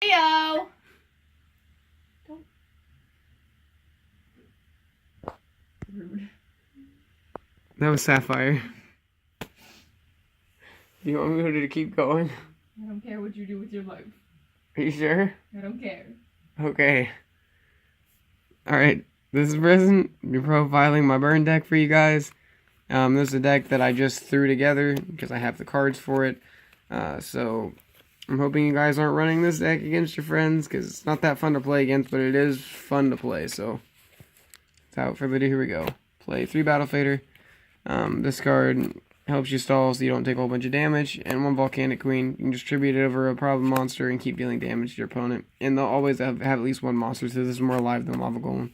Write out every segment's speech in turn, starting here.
Heyo! Rude. That was Sapphire. Do you want me to keep going? I don't care what you do with your life. Are you sure? I don't care. Okay. Alright, this is Prison. Be profiling my burn deck for you guys. This is a deck that I just threw together because I have the cards for it. So I'm hoping you guys aren't running this deck against your friends because it's not that fun to play against, but it is fun to play. So without further ado, here we go. Play 3 Battle Fader. This card helps you stall so you don't take a whole bunch of damage, and 1 Volcanic Queen. You can distribute it over a problem monster and keep dealing damage to your opponent. And they'll always have at least 1 monster, so this is more alive than Lava Golem.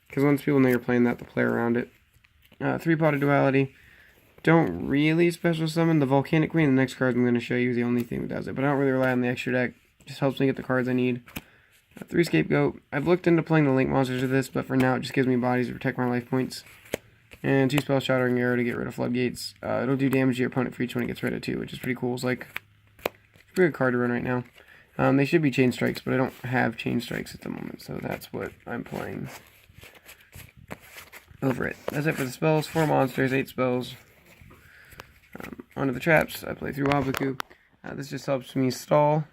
Because once people know you're playing that, they'll play around it. 3-Potted Duality. Don't really special summon the Volcanic Queen. The next card I'm going to show you is the only thing that does it, but I don't really rely on the extra deck. It just helps me get the cards I need. 3 Scapegoat. I've looked into playing the Link monsters with this, but for now it just gives me bodies to protect my life points. And 2 Spell Shattering Arrow to get rid of Floodgates. It'll do damage to your opponent for each one it gets rid of too, which is pretty cool. It's like a pretty good card to run right now. They should be Chain Strikes, but I don't have Chain Strikes at the moment, so that's what I'm playing over it. That's it for the spells. 4 monsters, 8 spells. Onto the traps. I play through Waboku. This just helps me stall.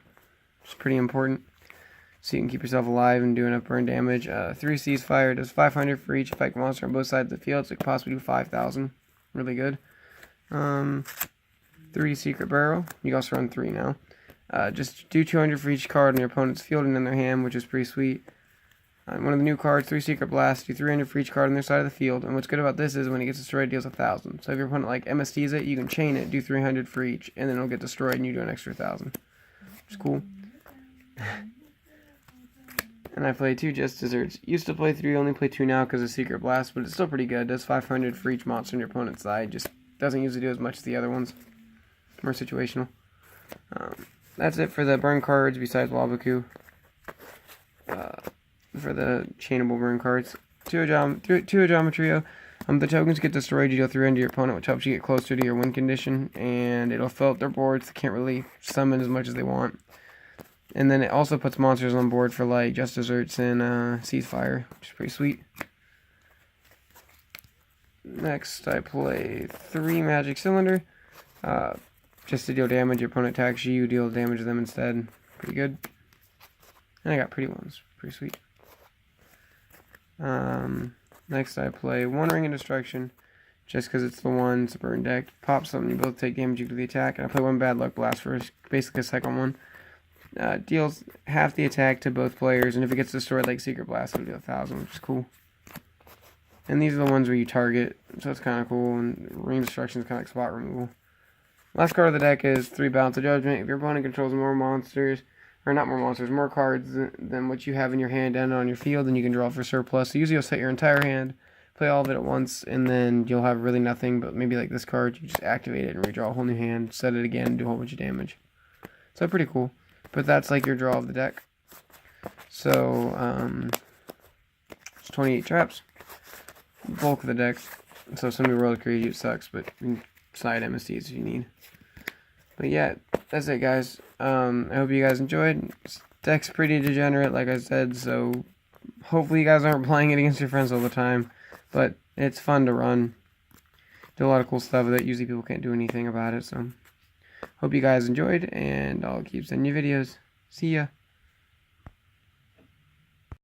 It's pretty important, so you can keep yourself alive and do enough burn damage. 3 Ceasefire does 500 for each effect monster on both sides of the field, so it could possibly do 5,000. Really good. 3 Secret Barrel. You can also run 3 now. Just do 200 for each card on your opponent's field and in their hand, which is pretty sweet. One of the new cards, 3 Secret Blast, do 300 for each card on their side of the field. And what's good about this is when it gets destroyed, it deals 1,000. So if your opponent like MSTs it, you can chain it, do 300 for each, and then it'll get destroyed and you do an extra 1,000. Which is cool. And I play 2 Just Desserts. Used to play 3, only play 2 now because of Secret Blast, but it's still pretty good. It does 500 for each monster on your opponent's side. Just doesn't usually do as much as the other ones. More situational. That's it for the burn cards besides Waboku. For the chainable burn cards. 2 Geometrio. The tokens get destroyed, you deal 300 to your opponent, which helps you get closer to your win condition, and it'll fill up their boards. They can't really summon as much as they want. And then it also puts monsters on board for like Just Desserts and Ceasefire, which is pretty sweet. Next, I play 3 Magic Cylinder. Just to deal damage, your opponent attacks you, deal damage to them instead. Pretty good. And I got pretty ones. Pretty sweet. Next I play 1 Ring of Destruction, just because it's the one, it's a burn deck. Pop something, you both take damage equal to the attack, and I play 1 Bad Luck Blast for basically a second one. Deals half the attack to both players, and if it gets destroyed like Secret Blast, it'll do 1,000, which is cool. And these are the ones where you target, so it's kind of cool, and Ring of Destruction is kind of like spot removal. Last card of the deck is 3 Balance of Judgment. If your opponent controls more monsters, or not more monsters, more cards than what you have in your hand and on your field, and you can draw for surplus. So usually you'll set your entire hand, play all of it at once, and then you'll have really nothing, but maybe like this card, you just activate it and redraw a whole new hand, set it again, do a whole bunch of damage. So pretty cool. But that's like your draw of the deck. So, it's 28 traps. Bulk of the deck. So some new World Crazy, it sucks, but you can side MSTs if you need. But yeah, that's it, guys. I hope you guys enjoyed. This deck's pretty degenerate, like I said, so hopefully you guys aren't playing it against your friends all the time. But it's fun to run. Do a lot of cool stuff with it. Usually people can't do anything about it, so hope you guys enjoyed, and I'll keep sending you videos. See ya.